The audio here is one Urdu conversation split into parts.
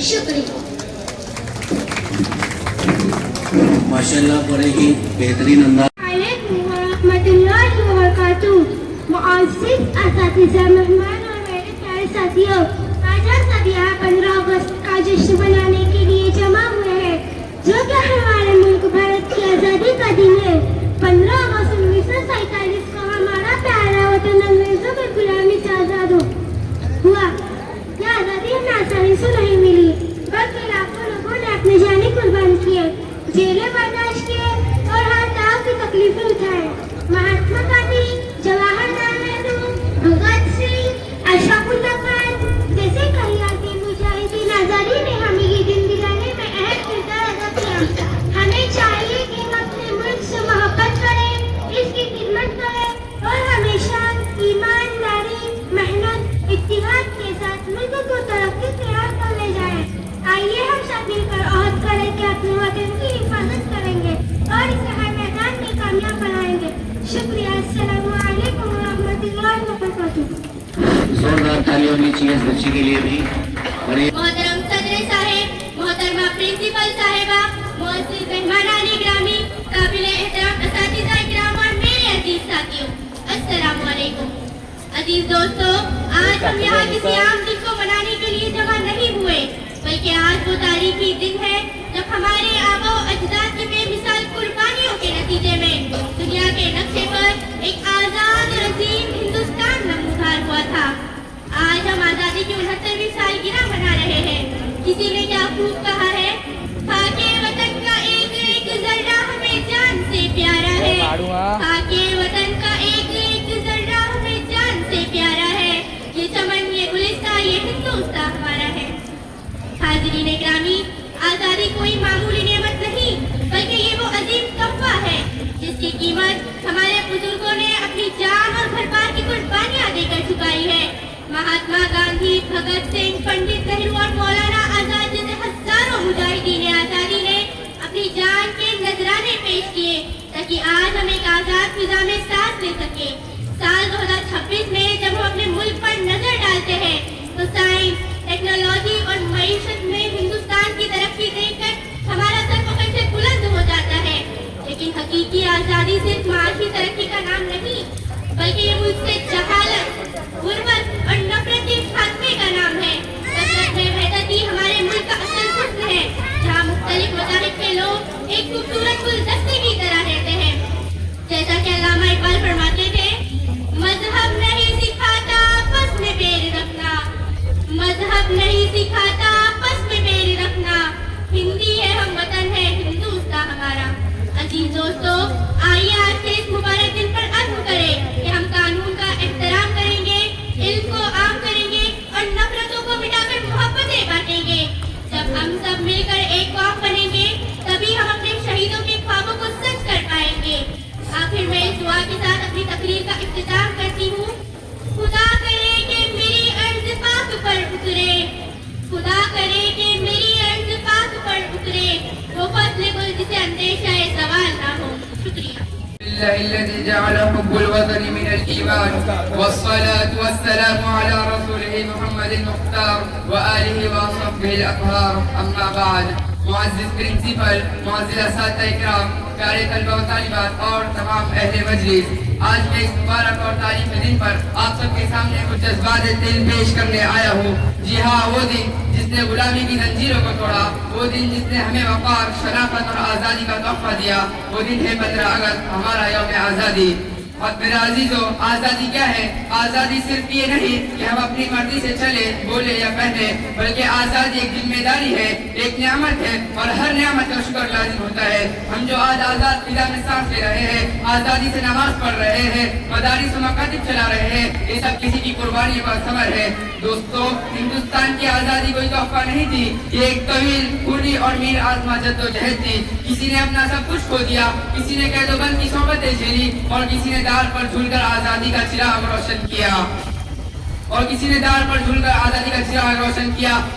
شکریہ. ماشاءاللہ بڑے ہی بہترین انداز. علیکم ورحمۃ اللہ وبرکاتہ. معزز اساتذہ، مہمان اور میرے پیارے ساتھیوں، آج ہم سب یہاں 15 اگست کا جشن منانے کے لیے جمع ہوئے ہیں، جو کہ ہمارے ملک بھارت کی آزادی کا دن ہے. 15 اگست 1947 کو ہمارا پیارا وطن انگریزوں کی غلامی سے آزاد ہوا. یہ آزادی ہمیں آسانی سے نہیں ملی، بلکہ لاکھوں لوگوں نے اپنی جانیں قربان کیے، جیلیں برداشت کیے اور ہر طرح کی تکلیفیں اٹھائے. مہاتما گاندھی، جواہر لال نہرو، بھگت سنگھ، اشفاق اللہ خان جیسے کئی عظیم مجاہدین آزادی نے ہمیں یہ دن دلانے میں اہم کردار ادا کیا. ہمیں چاہیے کہ ہم اپنے ملک سے محبت کریں، اس کی خدمت کریں اور ہمیشہ ایمانداری، محنت، اتحاد کے ساتھ ملک کو ترقی کی راہ پر لے جائیں. آئیے ہم سب مل کر عہد کریں کہ اپنے وطن کی حفاظت کریں گے اور اسے ہر میدان میں کامیاب بنائیں گے. شکریہ. السلام علیکم ورحمۃ اللہ وبرکاتہ. زوردار تالیاں ہونی چاہیے اس بچے کے لیے بھی. بڑے محترم صدر صاحب، محترمہ پرنسپل صاحبہ، معزز مہمانان گرامی، قابل احترام اساتذہ کرام اور میرے عزیز ساتھیوں، السلام علیکم. عزیز دوستو، آج ہم یہاں کسی عام دن کو منانے کے لیے جمع نہیں ہوئے، بلکہ آج وہ تاریخی دن ہے جب ہمارے آبا و اجداد کی بے مثال قربانیوں کے نتیجے میں دنیا کے نقشے پر ایک آزاد اور عظیم ہندوستان نمودار ہوا تھا. آج ہم آزادی کی 69ویں سالگرہ منا رہے ہیں. کسی نے کیا خوب کہا ہے، خاک وطن کا ایک ایک ذرہ ہمیں جان سے پیارا ہے، خاک وطن کا ایک ایک ذرہ ہمیں جان سے پیارا ہے. یہ چمن، یہ گلستہ، یہ ہندوستان ہمارا ہے. حاضرین گرامی، آزادی کوئی معمولی نعمت نہیں، بلکہ یہ وہ عظیم تحفہ ہے جس کی قیمت ہمارے بزرگوں نے اپنی جان اور گھر بار کی قربانیاں دے کر چکائی ہے. مہاتما گاندھی، بھگت سنگھ، پنڈت نہرو اور مولانا آزاد جیسے ہزاروں مجاہدین آزادی نے اپنی جان کے نذرانے پیش کیے تاکہ آج ہم ایک آزاد فضا میں سانس لے سکیں. سال 2026 میں جب ہم اپنے ملک پر نظر ڈالتے ہیں تو سائنس، ٹیکنالوجی اور معیشت میں ہندوستان کی ترقی دیکھ کر ہمارا سر فخر سے بلند ہو جاتا ہے. لیکن حقیقی آزادی صرف معاشی ترقی کا نام نہیں، بلکہ یہ ملک سے جہالت، غربت اور نفرت کے خاتمے کا نام ہے. کثرت میں وحدت ہمارے ملک کا اصل حسن ہے، جہاں مختلف مذاہب کے لوگ ایک خوبصورت گلدستے کی طرح رہتے ہیں. جیسا کہ علامہ اقبال فرماتے تھے، مذہب نہیں سکھاتا آپس میں پیر رکھنا، مذہب نہیں سکھاتا آپس میں پیر رکھنا، ہندی ہے ہم وطن ہے ہندوستان ہمارا. عزیز دوستو، آئیے آج کے اس مبارک دن پر عزم کریں کہ ہم قانون کا احترام کریں گے، علم کو عام کریں گے اور نفرتوں کو مٹا کر محبتیں بانٹیں گے. جب ہم سب مل کر ایک قوم بنیں گے تبھی ہم اپنے شہیدوں کے خوابوں کو سچ کر پائیں گے. آخر میں اس دعا کے ساتھ اپنی تقریر کا اختتام کرتی ہوں. خدا کرے کہ میری عرض پاک پر اترے، خدا کرے کہ میری عرض پاک پر اترے وہ فصل گل جسے اندیشہ سوال نہ ہو. شکریہ. لله الذي جعل حب الوطن من الإيمان والصلاة والسلام على رسوله محمد المختار وآله وصحبه الأطهار. أما بعد، معزز پرنسپل، معزز اساتذہ اکرام، پیارے طلبہ و طالبات اور تمام اہل مجلس، آج کے اس مبارک اور تاریخی دن پر آپ سب کے سامنے کچھ جذبات دل پیش کرنے آیا ہوں. جی ہاں، وہ دن جس نے غلامی کی زنجیروں کو توڑا، وہ دن جس نے ہمیں وقار، شرافت اور آزادی کا تحفہ دیا، وہ دن ہے 15 اگست، ہمارا یوم آزادی. اور میرا عزیزو، آزادی کیا ہے؟ آزادی صرف یہ نہیں کہ ہم اپنی مرضی سے چلے، بولے یا پہنے، بلکہ آزادی ایک ذمہ داری ہے، ایک نعمت ہے اور ہر نعمت کا شکر لازم ہوتا ہے. ہم جو آج آزاد فضا میں سانس لے رہے ہیں، آزادی سے نماز پڑھ رہے ہیں، مدارس و مکاتب چلا رہے ہیں، یہ سب کسی کی قربانی کا ثمر ہے. دوستو، ہندوستان کی آزادی کوئی تحفہ نہیں تھی، یہ ایک طویل، پوری اور میر آزما جدوجہد تھی. کسی نے اپنا سب کچھ کھو دیا، کسی نے قید و بند کی صحبتیں جھیلی اور کسی نے دار پر جھول کر آزادی کا چراغ روشن کیا.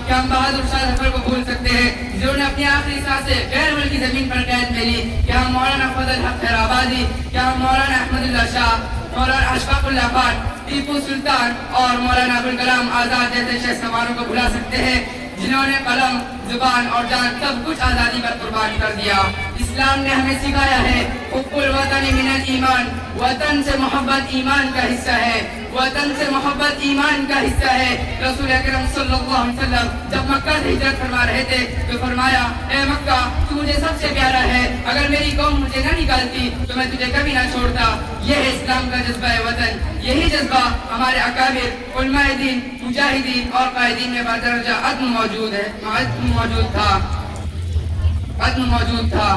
کیا ہم بہادر شاہ ظفر کو بھول سکتے ہیں جنہوں نے اپنی آخری سانسیں غیر ملکی زمین پر قید میں لی؟ کیا ہم مولانا فضل حق خیرآبادی، کیا ہم مولانا احمد اللہ شاہ، مولانا اشفاق اللہ خان، ٹیپو سلطان اور مولانا ابوالکلام آزاد جیسے شہ سواروں کو بھلا سکتے ہیں جنہوں نے قلم زبان اور جان سب کچھ آزادی پر قربان کر دیا. اسلام نے ہمیں سکھایا ہے حب الوطن من الایمان، وطن سے محبت ایمان کا حصہ ہے، وطن سے محبت ایمان کا حصہ ہے. رسول اکرم صلی اللہ علیہ وسلم جب مکہ سے ہجرت فرما رہے تھے تو فرمایا اے مکہ تو مجھے سب سے پیارا ہے، اگر میری قوم مجھے نہ نکالتی تو میں تجھے کبھی نہ چھوڑتا. یہ ہے اسلام کا جذبہ وطن. یہی جذبہ ہمارے اکابر علماء دین مجاہدین اور قائدین میں بدرجہ عدم موجود تھا.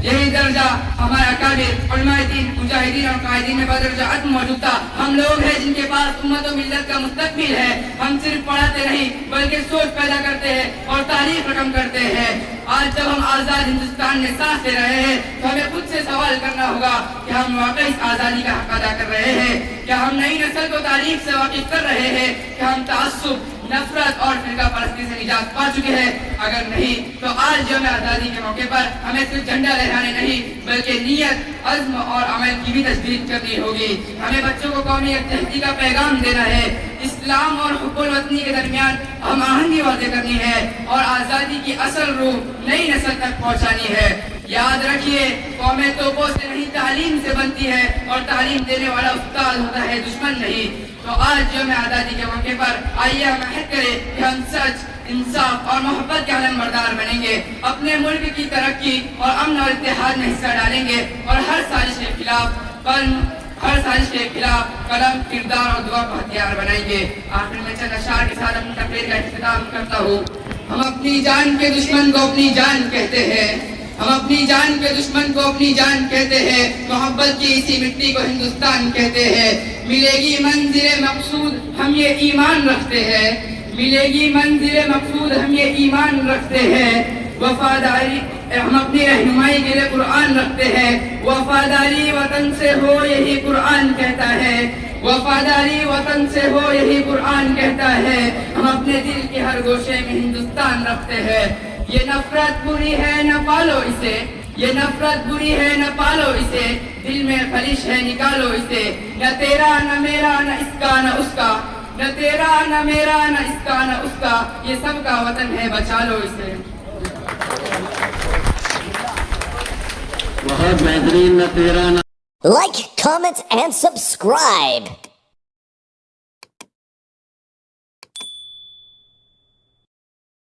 یہی درجہ ہمارے اکابر علماء دین مجاہدین اور قائدین میں بدرجہ عدم موجود تھا. ہم لوگ ہیں جن کے پاس امت و ملت کا مستقبل ہے. ہم صرف پڑھاتے نہیں بلکہ سوچ پیدا کرتے ہیں اور تاریخ رقم کرتے ہیں. آج جب ہم آزاد ہندوستان میں سانس لے رہے ہیں تو ہمیں خود سے سوال کرنا ہوگا کہ ہم واقعی اس آزادی کا حق ادا کر رہے ہیں؟ کیا ہم نئی نسل کو تاریخ سے واقف کر رہے ہیں کہ ہم تعصب، نفرت اور فرقہ پرستی سے نجات پا چکے ہیں؟ اگر نہیں تو آج یوم آزادی کے موقع پر ہمیں صرف جھنڈا لہرانے نہیں بلکہ نیت، عزم اور عمل کی بھی تجدید کرنی ہوگی. ہمیں بچوں کو قومی یکجہتی کا پیغام دینا ہے. اسلام اور حب الوطنی کے درمیان ہم آہنگی واضح کرنی ہے اور آزادی کی اصل روح نئی نسل تک پہنچانی ہے. یاد رکھیے قومیں توپوں سے نہیں تعلیم سے بنتی ہے اور تعلیم دینے والا استاد ہوتا ہے، دشمن نہیں. تو آج یوم آزادی کے موقع پر آئیے ہم عہد کریں کہ ہم سچ، انصاف اور محبت کے علم بردار بنیں گے، اپنے ملک کی ترقی اور امن اور اتحاد میں حصہ ڈالیں گے اور ہر سازش کے خلاف قلم، کردار اور دعا کو ہتھیار بنائیں گے. آخر میں چند اشعار کے ساتھ اپنی تقریر کا اختتام کرتا ہوں. ہم اپنی جان کے دشمن کو اپنی جان کہتے ہیں، ہم اپنی جان کے دشمن کو اپنی جان کہتے ہیں، محبت کی اسی مٹی کو ہندوستان کہتے ہیں. ملے گی منزل مقصود ہم یہ ایمان رکھتے ہیں، ملے گی منزل مقصود ہم یہ ایمان رکھتے ہیں. وفاداری ہم اپنی رہنمائی کے لیے قرآن رکھتے ہیں. وفاداری وطن سے ہو یہی قرآن کہتا ہے، وفاداری وطن سے ہو یہی قرآن کہتا ہے. ہم اپنے دل کے ہر گوشے میں ہندوستان رکھتے ہیں. یہ نفرت بری ہے نہ پالو اسے، یہ نفرت بری ہے نہ پالو اسے، دل میں خلش ہے نکالو اسے. نہ تیرا نہ میرا نہ اس کا نہ اس کا، نہ تیرا نہ میرا نہ اس کا نہ اس کا، یہ سب کا وطن ہے بچا لو اسے. بہت بہترین. نہ تیرا نہ Like, comment, and subscribe.